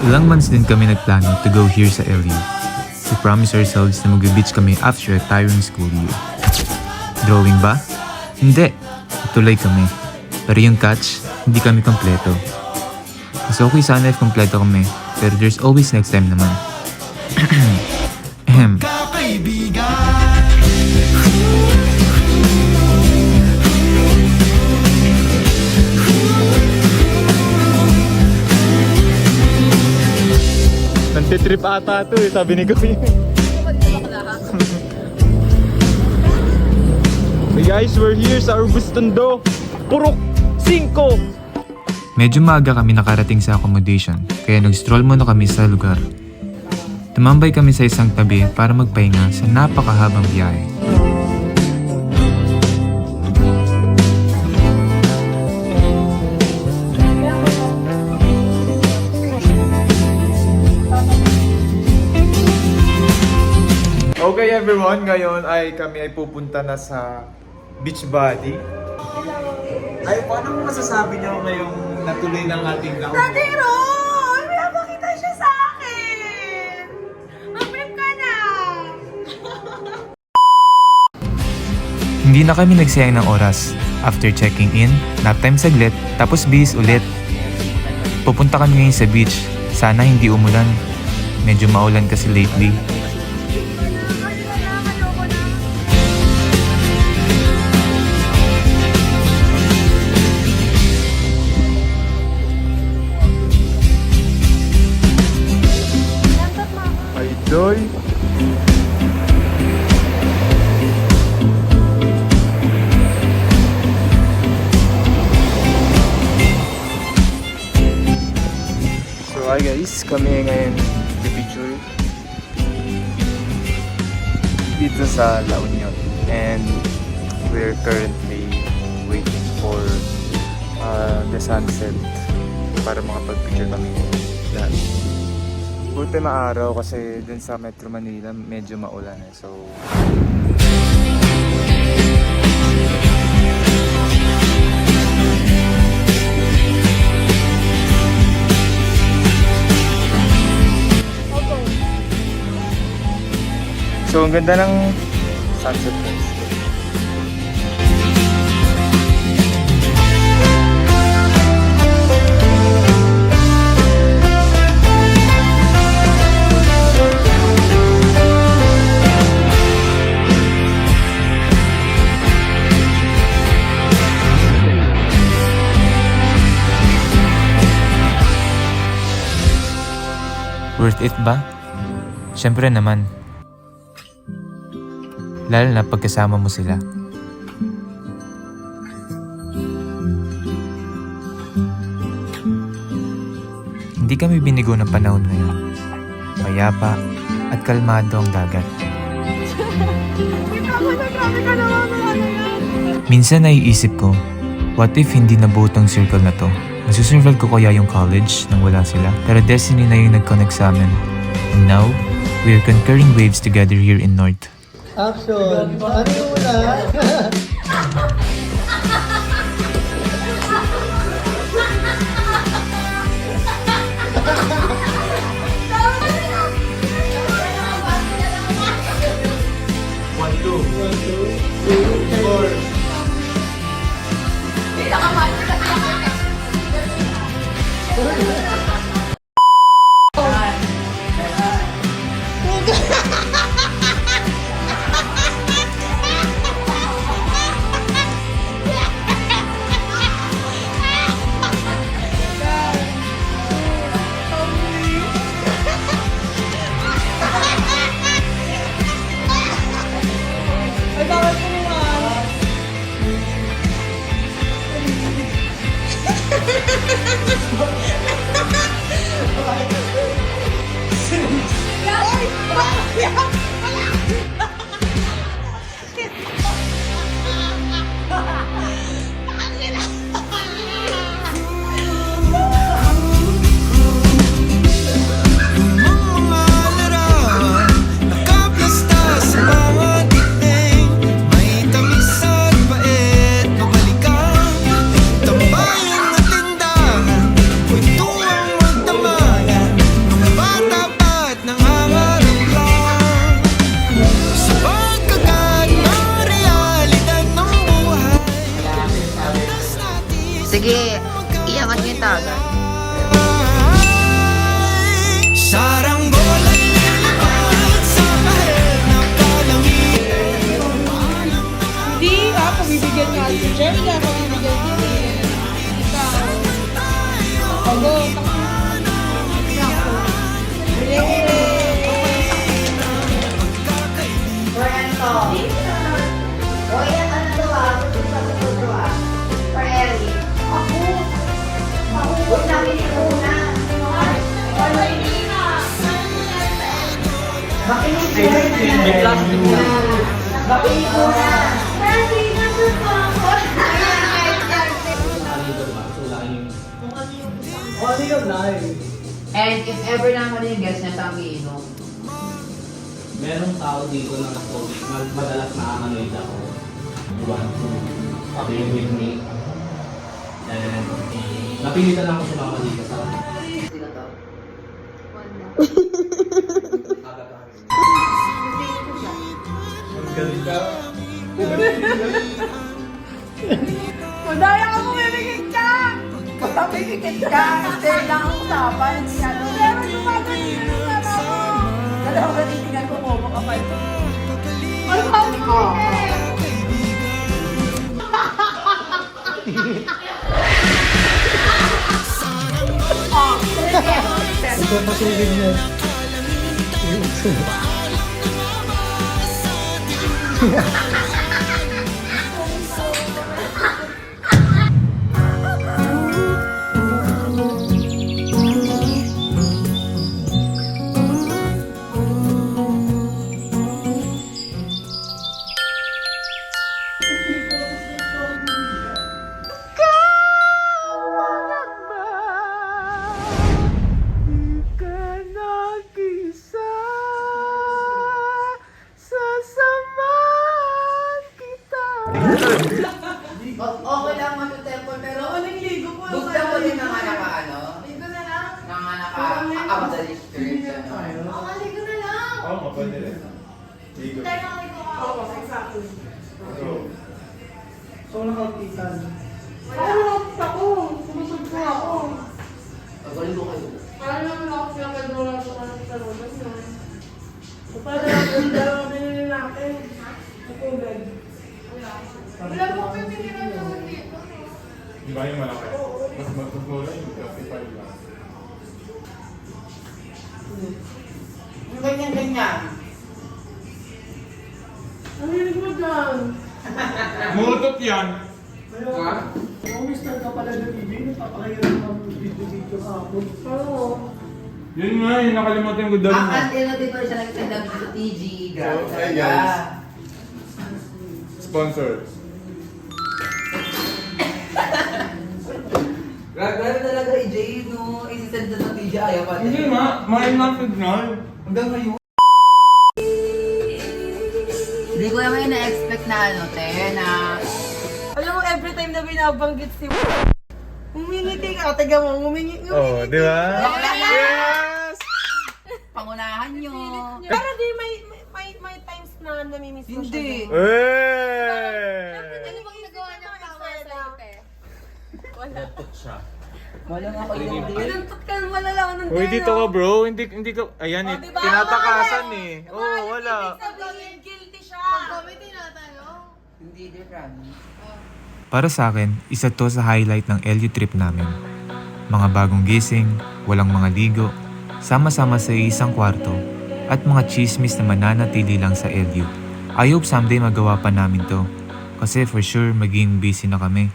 Ilang months din kami nagplano to go here sa LU. We promised ourselves na mag-beach kami after a tiring school year. Drawing ba? Hindi. Tuloy kami. Pero yung catch, hindi kami kompleto. Mas okay sana if kompleto kami, pero there's always next time naman. Ahem. Nantitrip ata ito eh, sabi ni Kuya. Hey guys, we're here sa Urbustondo, Purok 5! Medyo maaga kami nakarating sa accommodation, kaya nag-stroll muna kami sa lugar. Tumambay kami sa isang tabi para magpahinga sa napakahabang biyahe. Okay everyone, ngayon ay kami ay pupunta na sa Beachbody. Ay, paano mo masasabi niyo ngayong natuloy ng ating laon? Daddy Ron! May napakita siya sa akin! Mag-prep ka na! Hindi na kami nagsayang ng oras. After checking in, nap time saglit, tapos bihis ulit. Pupunta kami ngayon sa beach. Sana hindi umulan. Medyo maulan kasi lately. Joy. So hi guys, kami ngayon picture dito sa La Union and we're currently waiting for the sunset para makapag-picture kami lahat. Buti maaraw kasi dun sa Metro Manila medyo maulan eh. So ang ganda ng sunset guys. Worth it ba? Siyempre naman. Lalo na pagkasama mo sila. Hindi kami binigo ng panahon ngayon. Mayapa at kalmado ang dagat. Minsan naiisip ko, what if hindi nabuo tong circle na to? Masusurvive ko kaya yung college nang wala sila? Pero destiny na yung nag-connect sa amin. And now, we are conquering waves together here in North. Action! Ano mo na? One, two, three, four. Sige, iangat niyo yung taga. Hindi, pabibigyan nga si Jerry, pabibigyan din eh. Ikaw. Ako, Ano yun, Nay? And if ever naman yung guest niya sa iinom. Merong tao dito na nag-COVID, madalas nakakanoid ako. You want to play with me? And napilitan ako si mama dito sa Sino to? madaya ka mo, bibigyan ka! Pabibigyan ka! Kasi lang ang usapan. Pero lumagan din yung ano mo. Dalawa ka titingnan ko mo, makapal. Ay, mami ko! Ito ang pasilid niya. Okay lang matutempo pero gusto ko din ng anak ka ano? Ng anak ka abot sa district. Oo, pwede rin. Ligo. So, nakaupitan. Pagaling ko kayo. Di ba yung malaki? Mas mura yung 35 lang. Yung ganyan-ganyan. Mutot yan! Ha? Oh, mister ka pala ng TV. Napapakayari ng video ka ako. Yun nga, yung nakalimutan ko doon. Ang anti-notifier siya nagtagdag sa TG. Grabe So, hey, talaga. guys. Sponsor. Grabe talaga EJ, no? Isisend na ng TG, ayaw pa. Hindi nga, may na signal. Hanggang ngayon. Hindi ko naman yung na-expect na ano, te, na... Alam mo, every time na binabanggit si humingiti ka, taga mo, humingiti. Oh, di ba? Yes! Pangunahan nyo. Pero di may times na namimiss mo siya. Hindi. Ano bang nagawa niya power sa'yo, te? Wala. Wala nga ako yung Pinuntot ka naman lang ng Uy, dito ka bro. Hindi ka, ayan eh. diba? Tinatakasan eh. Oo, Ibig wala. sabihin, guilty siya. Hindi, dear promise. Para sa akin, isa to sa highlight ng LU trip namin. Mga bagong gising, walang mga ligo, sama-sama sa isang kwarto, at mga chismis na mananatili lang sa LU. I hope someday magawa pa namin to. Kasi for sure, maging busy na kami.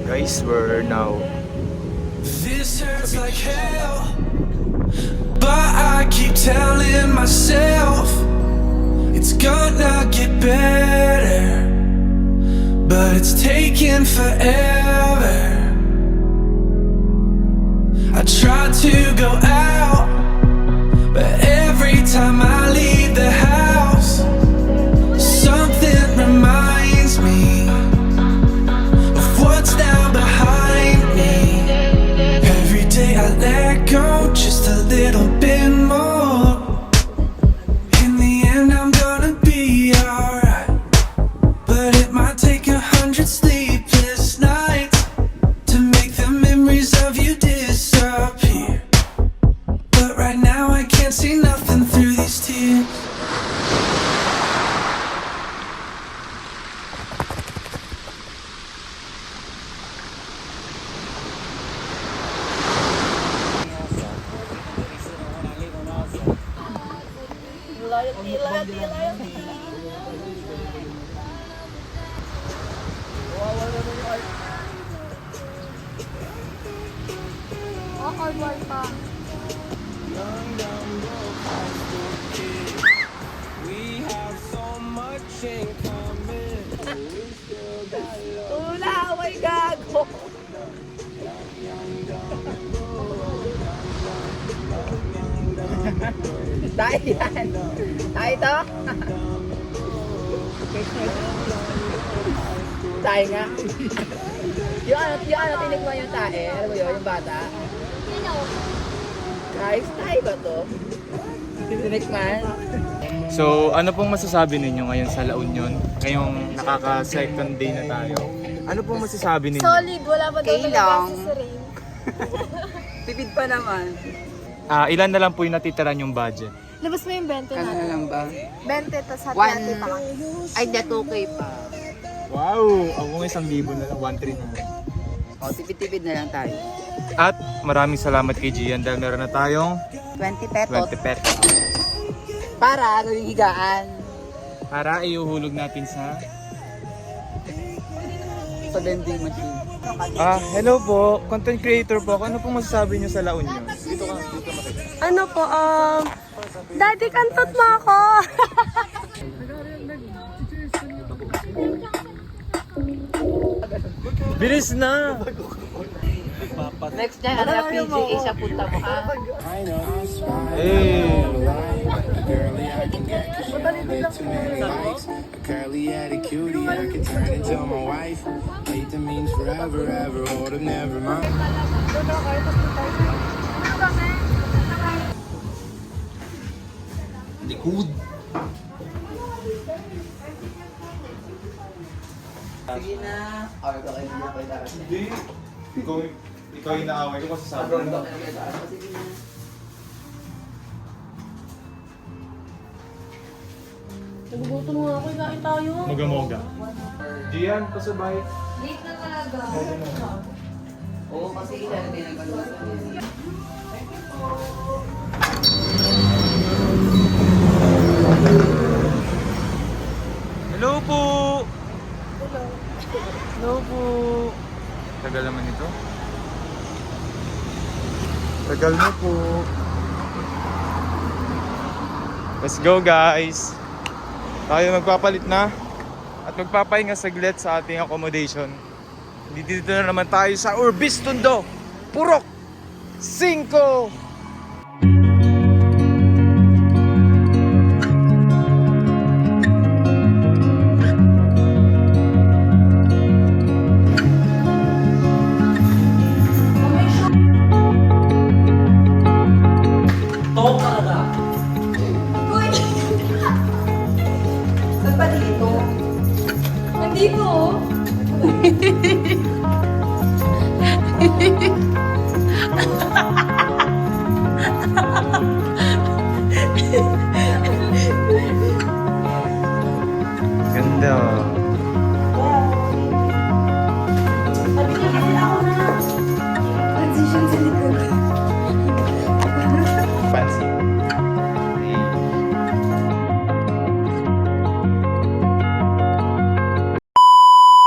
Guys, we're now This hurts like hell, but I keep telling myself it's gonna get better, but it's taking forever. I try to go out, but every time I leave the house, something reminds me of what's now behind me. Tula, oh my gago. Tayo yan. Tayo to? Tayo nga. Yung ano, tinikman yung tae. Alam mo yun, yung bata? Guys, tayo ba to? Tinikman? So, ano pong masasabi ninyo ngayon sa La Union? Ngayong nakaka-second day na tayo. Ano pong masasabi ninyo? Solid, wala pa daw Okay lang. talaga sa ring. Tipid pa naman. Ilan na lang po yung natitira yung budget? Labas mo yung 20 Ano na. lang ba? 20, tas One. hati-hati pa ka. Ay, that okay pa. Wow! Ako nga 1,000 na lang, 1,300 na lang. O, tipid-tipid na lang tayo. At maraming salamat kay Gian dahil meron na tayong 20 petot. 20 pet. Para gawing higaan. Para iuhulog natin sa... Sa vending machine. Hello po. Content creator po ako. Ano pong masasabi niyo sa La Union? Dito makita. Ano po, Daddy, kantot mo ako! Bilis na! Next niya, ano na PGA siya punta mo ha? Hey! Curly attitude, I can turn into my wife. Hate that means forever, ever, hold up, never mind. Likod! Sige na. Or baka hindi na kayo darating. Hindi. Ikaw yung naaway ko kasi sabi Abroad mo. ba kayo darating? Sige na. Nagugutom nga ako, kain tayo. Moga-moga. Gian, pasabay. Late na talaga. Oo, kasi ilan din ang kaluluwa. Hello po! Hello po! Tagal naman ito. Tagal mo po. Let's go guys! Tayo magpapalit na at magpapahinga saglit sa ating accommodation. Dito na naman tayo sa Urbis Tondo, Purok 5! To talaga. Saan ba dito? Nandito, oh. Ganda. Sabi niya, kasi ako na. Transition sa likod. Fancy. Hey.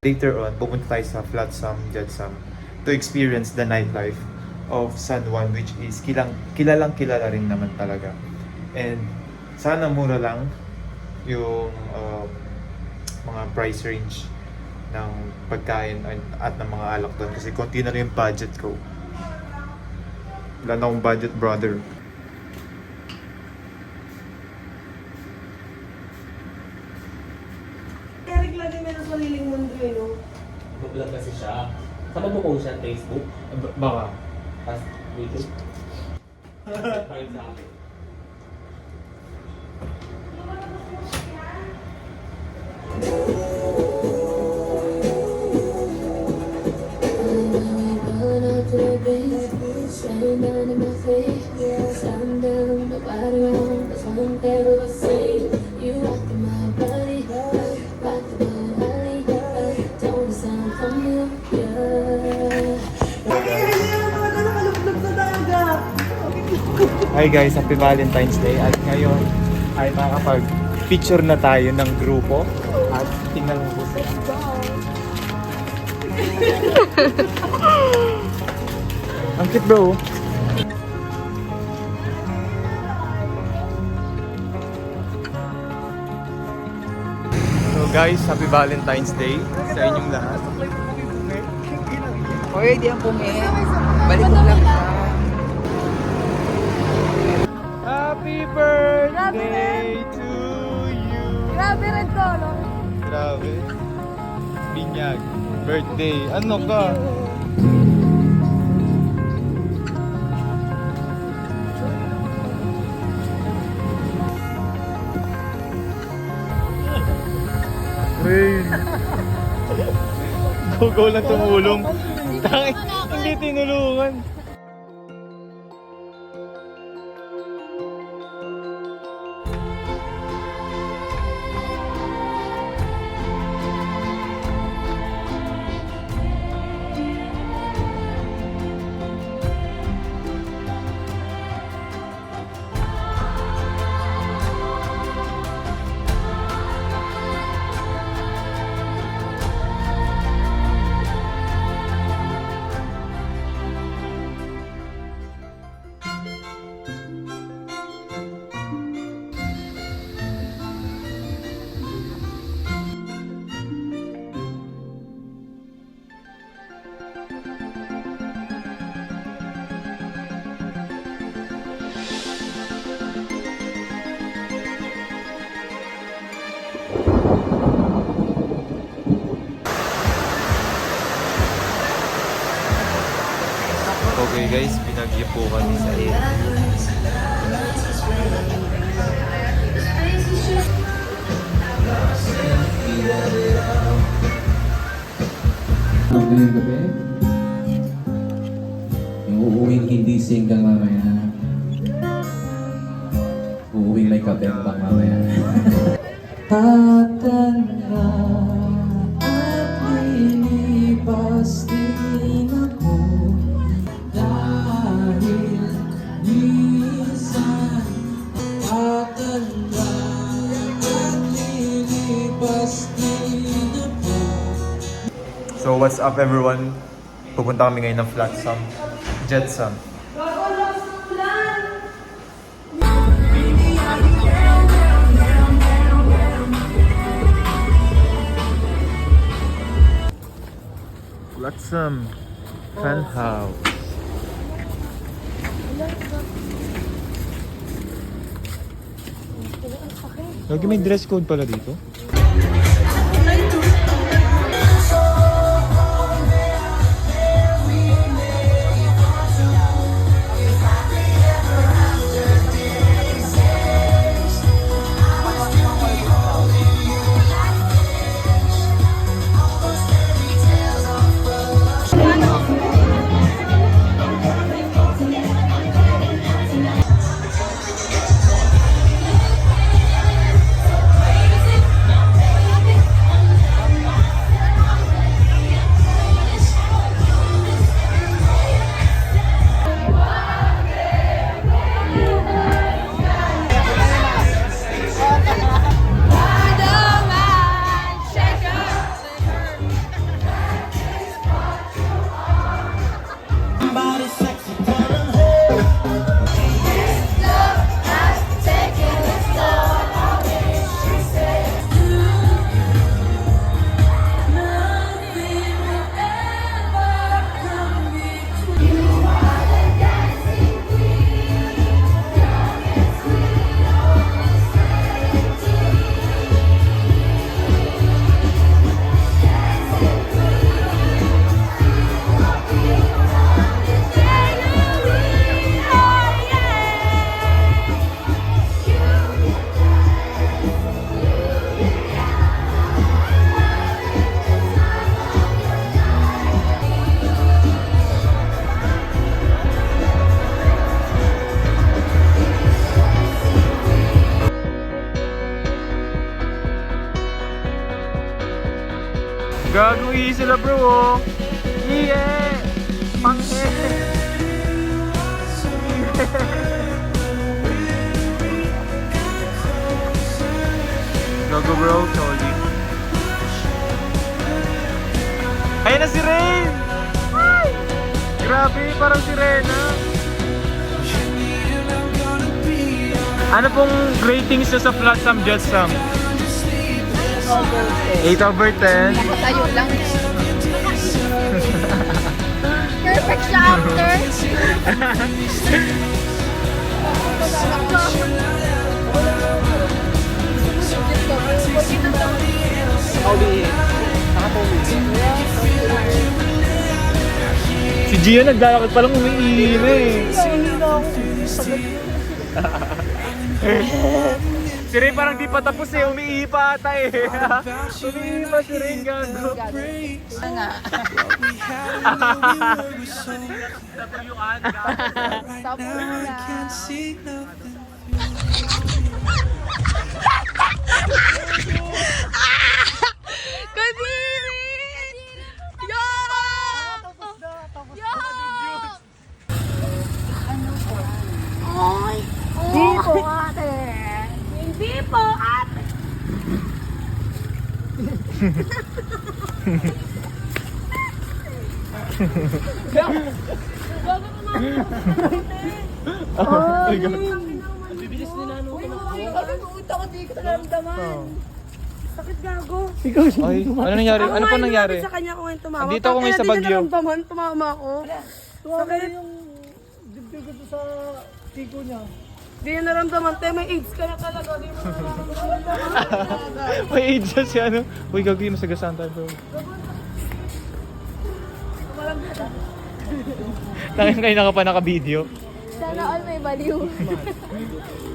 Later on, pupunta tayo sa Flotsam, Jetsam to experience the nightlife of San Juan, which is kilalang kilala rin naman talaga. And sana mura lang yung mga price range ng pagkain at ng mga alak doon kasi konti na rin yung budget ko. Wala na akong budget, brother. Eric lagi meron sariling mundo, no? Mag-vlog kasi siya. Saan mag-post siya? Facebook? Baka. Tapos YouTube? Kahit sa akin. Hi guys, happy Valentine's Day. At ngayon, ay makakapag-picture na tayo ng grupo. At tingnan mo po sila. Ang cute bro. So guys, happy Valentine's Day sa inyong lahat. Hoy, di ang pungin. Balik mo lang ka. Happy birthday to you. Grabe red color. Grabe. Binyag. Birthday. Ano ka? Rain. Go lang tumulong. Tangin, hindi tinulungan. Okay guys, pinagyo po kami sa Ngayong gabi, yung uuwing hindi single mamaya, uuwing may kabembang mamaya. Tatanda at lilipas din ako dahil minsan tatanda at lilipas din ako. So what's up everyone? Pupunta kami ngayon ng Flotsam, Jetsam. Flotsam Fan House. Lagi may dress code pala dito. Gago sila bro oh. Yeah! Pangit! bro, solid. Ayan na si Rain! Grabe, parang sirena. Ano pong ratings nyo sa Flotsam Jetsam? 8/10. Tayo lang. Perfect siya after. Si Gio naglalakad palang umiinom eh. Si Ray parang di pa tapos eh, umiipa ata eh. Umiipa si Ray, gago. Nga. Hindi po ate. Hindi po ate. Bibilis din ano. Ako di ko naramdaman. Sakit gago. Ay, ano nangyari? Ano pa nangyari? Sa kanya ko ngayon tumama. Andito ako ngayon sa Baguio. Hindi ko naramdaman, tumama ako. Sakit. yung dibdib ko sa tiko niya. Hindi niya naramdaman. Te, may AIDS ka na talaga. Hindi mo naramdaman. May age na si ano. Uy, gagawin mo sa gasan tayo bro. Tangin kayo na ka pa naka-video. Sana all may baliw.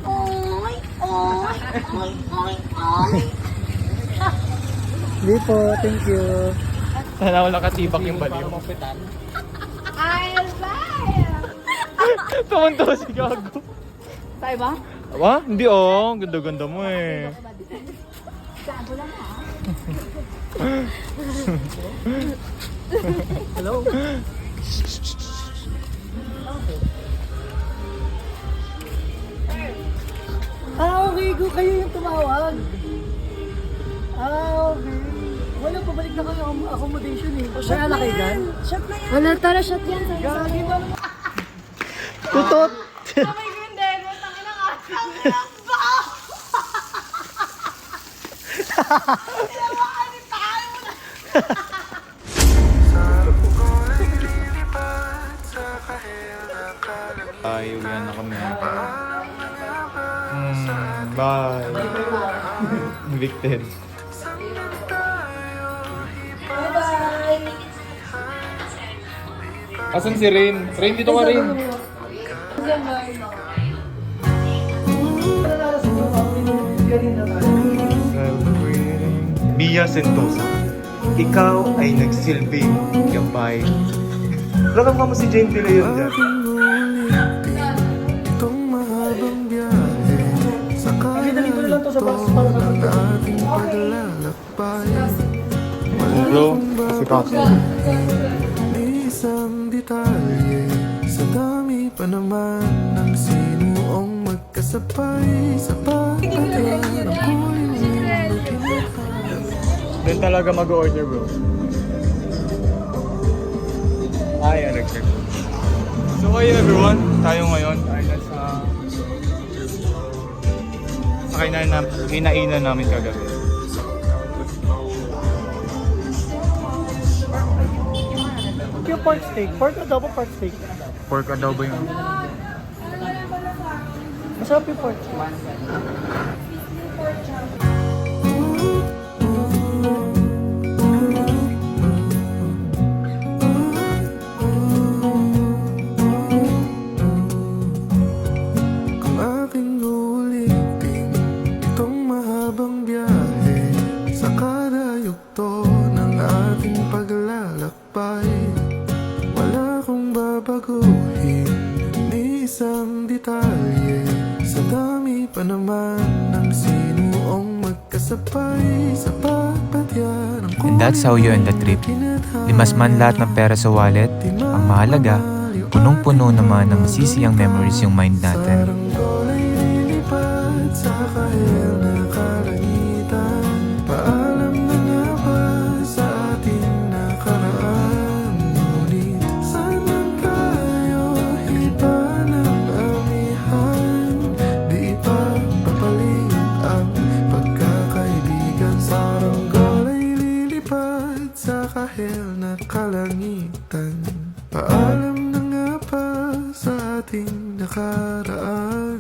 Oy, oy, oy, oy, oy. Hindi po, thank you. Sana wala katibak yung baliw. I'll buy. Tumunto si Gago. Tayo ba? Wa? Hindi oh. Ganda-ganda mo eh. Gago lang ha. Hello? Okay, go kayo yung tumawag. Okay. Wala, pabalik na kayo ang accommodation eh. Kaya na kayo dyan? Shot na yan. Wala, tara, shot yan. Gagi ba? Tutot! May ganda. Tangin ang asang lang ba? Tinamaan ni tayo mo na. Ay, uwian na kami. Bye. Evicted. Bye-bye. Asan si Rain? Rain, dito ka rin. Mia Sentosa, ikaw ay nagsilbing gabay. Rakam ka mo si Jane De Leon dyan. Itong mahabang biyahe sa Dito lang to sa bus para sa ating paglalakbay. Bro, kasi kasi. Isang detalye sa dami pa naman ng sinuong magkasabay sa pagkakala ng kulay Then talaga mag-order bro. Ay, electric. So ayun everyone, tayo ngayon ay nasa kinainan namin kagabi. yung pork steak. Pork adobo, pork steak. Pork adobo yung Masarap yung pork steak. Kung aking ulitin itong mahabang biyahe sa kada yugto ng ating paglalakbay, wala kong babaguhin ni isang detalye sa dami pa naman ng sinuong magkasabay sa pagpatya ng And that's how you end the trip. Limas man lahat ng pera sa wallet, ang mahalaga, punong-puno naman ng masisiyang memories yung mind natin. Saranggola ay lilipad sa kahel na kalangitan. lumapit sa kahel na kalangitan. Paalam na nga pa sa ating nakaraan.